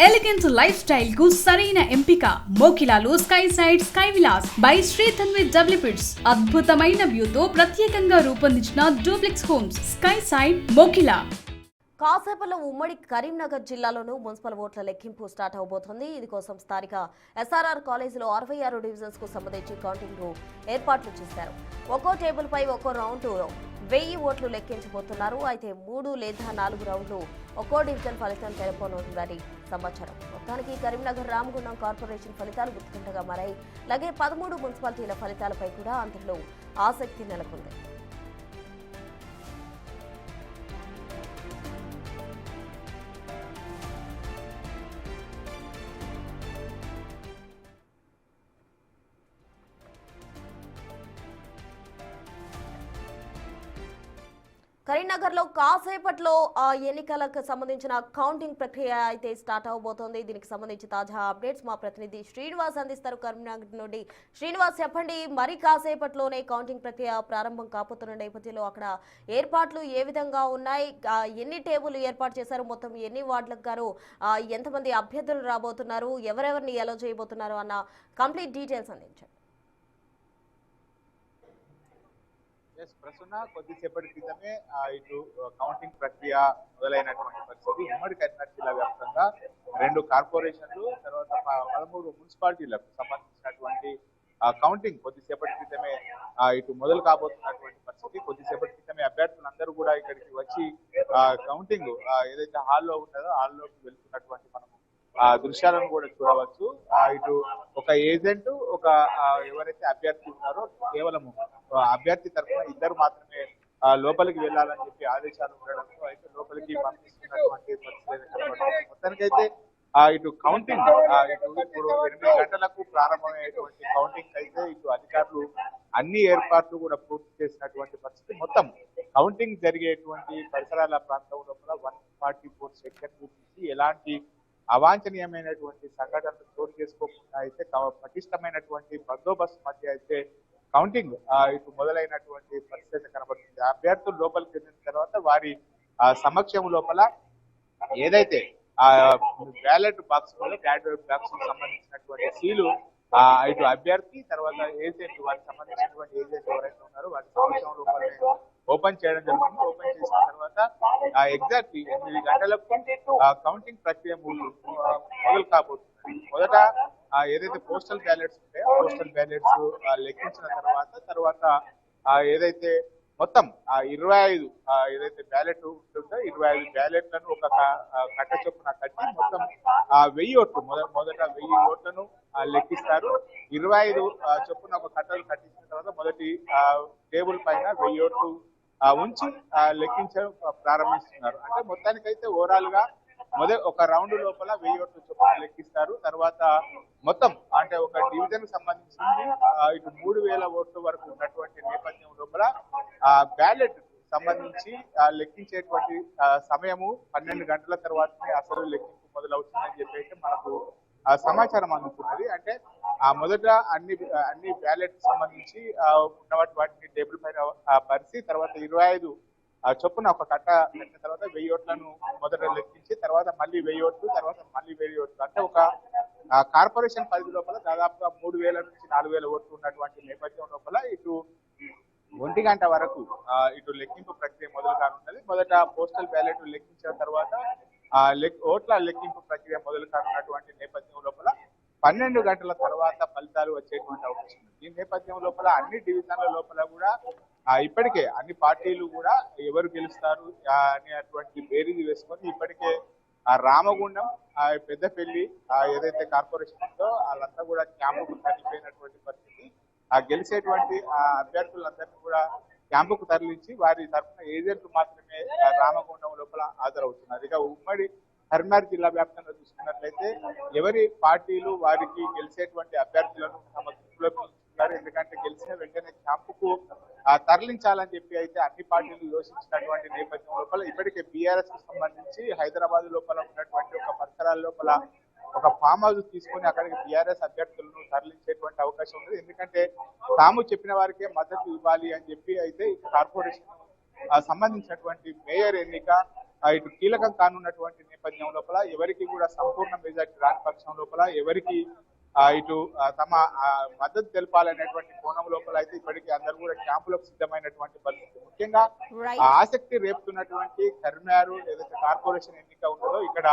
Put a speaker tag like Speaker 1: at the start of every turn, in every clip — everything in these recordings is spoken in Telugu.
Speaker 1: ఎలిగెన్స్ లైఫ్ స్టైల్ కు సరైన ఎంపిక మోకిలాలో sky side sky villas by Sri Tanvi developers. అద్భుతమైన వ్యూతో ప్రత్యేకంగా రూపొందించిన duplex homes sky side Mokila.
Speaker 2: కాసేపట్లో ఉమ్మడి కరీంనగర్ జిల్లాలోనూ మున్సిపల్ ఓట్ల లెక్కింపు స్టార్ట్ అవబోతోంది. ఇందుకోసం స్థానిక ఎస్ఆర్ఆర్ కాలేజీలో 66 డివిజన్స్ కు సంబంధించి కౌంటింగ్ ఏర్పాట్లు చేశారు. ఒక్కో టేబుల్ పై ఒక్కో రౌండ్ 1000 ఓట్లు లెక్కించబోతున్నారు. అయితే 3 లేదా 4 రౌండ్లు ఒక్కో డివిజన్ ఫలితం తెలపనుందని సమాచారం. మొత్తానికి కరీంనగర్ రామగుండం కార్పొరేషన్ ఫలితాలు ఉత్కంఠగా మారాయి. అలాగే 13 మున్సిపాలిటీల ఫలితాలపై కూడా అందరిలో ఆసక్తి నెలకొంది. కరీంనగర్లో కాసేపట్లో ఎన్నికలకు సంబంధించిన కౌంటింగ్ ప్రక్రియ అయితే స్టార్ట్ అవబోతోంది. దీనికి సంబంధించి తాజా అప్డేట్స్ మా ప్రతినిధి శ్రీనివాస్ అందిస్తారు. కరీంనగర్ నుండి శ్రీనివాస్, చెప్పండి, మరి కాసేపట్లోనే కౌంటింగ్ ప్రక్రియ ప్రారంభం కాబోతున్న నేపథ్యంలో అక్కడ ఏర్పాట్లు ఏ విధంగా ఉన్నాయి, ఎన్ని టేబుల్ ఏర్పాటు చేశారు, మొత్తం ఎన్ని వార్డులకు గారు, ఎంతమంది అభ్యర్థులు రాబోతున్నారు, ఎవరెవరిని ఎలా చేయబోతున్నారు అన్న కంప్లీట్ డీటెయిల్స్ అందించండి.
Speaker 3: ప్రస్తుత కొద్దిసేపటి క్రితమే ఇటు కౌంటింగ్ ప్రక్రియ మొదలైనటువంటి పరిస్థితి. ఉమ్మడి కరీంనగర్ జిల్లా వ్యాప్తంగా 2 కార్పొరేషన్లు తర్వాత 13 మున్సిపాలిటీలకు సంబంధించినటువంటి కౌంటింగ్ కొద్దిసేపటి క్రితమే ఇటు మొదలు కాబోతున్నటువంటి పరిస్థితి. కొద్దిసేపటి క్రితమే అభ్యర్థులందరూ కూడా ఇక్కడికి వచ్చి కౌంటింగ్ ఏదైతే హాల్లో ఉన్నదో హాల్లోకి వెళ్తున్నటువంటి మనం దృశ్యాలను కూడా చూడవచ్చు. ఇటు ఒక ఏజెంట్, ఒక ఎవరైతే అభ్యర్థి ఉన్నారో కేవలం అభ్యర్థి తరఫున 2 మాత్రమే లోపలికి వెళ్ళాలని చెప్పి ఆదేశాలు ఉండడంతో అయితే లోపలికి పంపిస్తున్నటువంటి పరిస్థితి. మొత్తానికైతే ఇటు కౌంటింగ్ ఇప్పుడు 8 గంటలకు ప్రారంభమయ్యేటువంటి కౌంటింగ్ అయితే ఇటు అధికారులు అన్ని ఏర్పాట్లు కూడా పూర్తి చేసినటువంటి పరిస్థితి. మొత్తం కౌంటింగ్ జరిగేటువంటి పరిసరాల ప్రాంతం లోపల 144 సెక్షన్ నుంచి ఎలాంటి అవాంఛనీయమైనటువంటి సంఘటనలు చోటు చేసుకోకుండా అయితే పటిష్టమైనటువంటి బందోబస్తు మధ్య అయితే కౌంటింగ్ ఇటు మొదలైనటువంటి పరిస్థితి కనబడుతుంది. అభ్యర్థులు లోపలికి వెళ్ళిన తర్వాత వారి సమక్షం లోపల ఏదైతే బ్యాలెట్ బాక్స్ క్యాండిడేట్ బాక్స్ సంబంధించినటువంటి సీలు ఇటు అభ్యర్థి తర్వాత ఏజెంట్ వారికి సంబంధించినటువంటి ఏజెంట్ ఎవరైతే ఉన్నారో వారి సమక్షం లోపలనే ఓపెన్ చేయడం జరుగుతుంది. ఓపెన్ చేసిన తర్వాత ఎగ్జాక్ట్లీ 8 గంటలకు కౌంటింగ్ ప్రక్రియ మొదలు కాబోతుంది. మొదట ఏదైతే పోస్టల్ బ్యాలెట్స్ ఉంటాయో పోస్టల్ బ్యాలెట్స్ లెక్కించిన తర్వాత ఏదైతే మొత్తం 25 ఏదైతే బ్యాలెట్ ఉంటుందో 25 బ్యాలెట్లను ఒక కట్ట చొప్పున కట్టి మొత్తం 1000 ఓట్లు మొదట 1000 ఓట్లను లెక్కిస్తారు. 25 చొప్పున ఒక కట్టలు కట్టించిన తర్వాత మొదటి టేబుల్ పైన 1000 ఓట్లు ఉంచి లెక్కించడం ప్రారంభిస్తున్నారు. అంటే మొత్తానికైతే ఓవరాల్ గా ఒక రౌండ్ లోపల 1000 ఓట్లు చొప్పున లెక్కిస్తారు. తర్వాత మొత్తం అంటే ఒక డివిజన్ సంబంధించింది ఇటు 3000 ఓట్ల వరకు ఉన్నటువంటి నేపథ్యం లోపల బ్యాలెట్ సంబంధించి లెక్కించేటువంటి సమయము 12 గంటల తర్వాతనే అసలు లెక్కింపు మొదలవుతుందని చెప్పి అయితే మనకు సమాచారం అందుతున్నది. అంటే మొదట అన్ని బ్యాలెట్ సంబంధించి ఉన్నటువంటి వాటిని టేబుల్ పైన పరిచి తర్వాత 25 చొప్పున ఒక కట్ట కట్టిన తర్వాత 1000 ఓట్లను మొదట లెక్కించి తర్వాత మళ్ళీ 1000 ఓట్లు తర్వాత మళ్ళీ 1000 ఓట్లు అంటే ఒక కార్పొరేషన్ పరిధి లోపల దాదాపుగా 3000 నుంచి 4000 ఓట్లు ఉన్నటువంటి నేపథ్యం లోపల ఇటు 1 గంట వరకు ఇటు లెక్కింపు ప్రక్రియ మొదలు కానున్నది. మొదట పోస్టల్ బ్యాలెట్ లెక్కించిన తర్వాత ఓట్ల లెక్కింపు ప్రక్రియ మొదలు కానున్నటువంటి నేపథ్యం లోపల 12 గంటల తర్వాత ఫలితాలు వచ్చేటువంటి అవకాశం ఉంది. ఈ నేపథ్యం లోపల అన్ని డివిజన్ల లోపల కూడా ఇప్పటికే అన్ని పార్టీలు కూడా ఎవరు గెలుస్తారు అనేటువంటి బేరీజు వేసుకొని ఇప్పటికే రామగుండం పెద్దపల్లి ఏదైతే కార్పొరేషన్ ఉందో వాళ్ళంతా కూడా క్యాంపుకు తరలిపోయినటువంటి పరిస్థితి. గెలిచేటువంటి అభ్యర్థులందరినీ కూడా క్యాంపుకు తరలించి వారి తరఫున ఏజెంట్లు మాత్రమే రామగుండం లోపల హాజరవుతున్నారు. ఇక ఉమ్మడి కరీంనగర్ జిల్లా వ్యాప్తంగా చూసుకున్నట్లయితే ఎవరి పార్టీలు వారికి గెలిచేటువంటి అభ్యర్థులను తమ దృష్టిలో ఉంచుతున్నారు. ఎందుకంటే గెలిచిన వెంటనే క్యాంపుకు తరలించాలని చెప్పి అయితే అన్ని పార్టీలు యోచించినటువంటి నేపథ్యం లోపల ఇప్పటికే బీఆర్ఎస్ కు సంబంధించి హైదరాబాద్ లోపల ఉన్నటువంటి ఒక పరిసరాల లోపల ఒక ఫామ్ హౌస్ తీసుకొని అక్కడికి బీఆర్ఎస్ అభ్యర్థులను తరలించేటువంటి అవకాశం ఉంది. ఎందుకంటే తాము చెప్పిన వారికే మద్దతు ఇవ్వాలి అని చెప్పి అయితే కార్పొరేషన్ సంబంధించినటువంటి మేయర్ ఎన్నిక ఇటు కీలకం కానున్నటువంటి నేపథ్యం లోపల ఎవరికి కూడా సంపూర్ణ మెజార్టీ రాని పక్షం లోపల ఎవరికి ఇటు తమ మద్దతు తెలపాలనేటువంటి కోణం లోపల అయితే ఇప్పటికీ అందరూ కూడా క్యాంపులకు సిద్ధమైనటువంటి పరిస్థితి. ముఖ్యంగా ఆసక్తి రేపుతున్నటువంటి కరీంనగర్ ఏదైతే కార్పొరేషన్ ఎన్నిక ఉంటుందో ఇక్కడ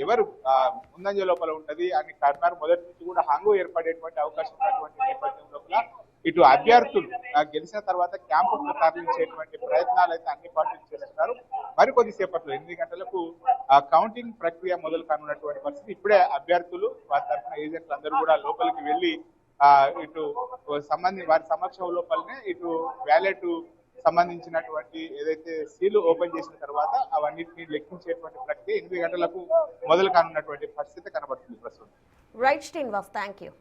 Speaker 3: ఎవరు ముందంజ లోపల ఉంటది అని కరీంనగర్ మొదటి నుంచి కూడా హంగు ఏర్పడేటువంటి అవకాశం ఉన్నటువంటి నేపథ్యం లోపల ఇటు అభ్యర్థులు గెలిచిన తర్వాత క్యాంపు తరలించేటువంటి ప్రయత్నాలు అయితే అన్ని పార్టీలు చేస్తున్నారు. మరికొద్ది సేపట్లో 8 గంటలకు కౌంటింగ్ ప్రక్రియ మొదలు కానున్నటువంటి పరిస్థితి. ఇప్పుడే అభ్యర్థులు వారి తరఫున ఏజెంట్లు అందరూ కూడా లోపలికి వెళ్ళి ఇటు వారి సమక్షం లోపలనే ఇటు బ్యాలెట్ సంబంధించినటువంటి ఏదైతే సీలు ఓపెన్ చేసిన తర్వాత అవన్నిటిని లెక్కించేటువంటి ప్రక్రియ 8 గంటలకు మొదలు కానున్నటువంటి పరిస్థితి కనబడుతుంది ప్రస్తుతం.
Speaker 2: Right Srinivas, thank you.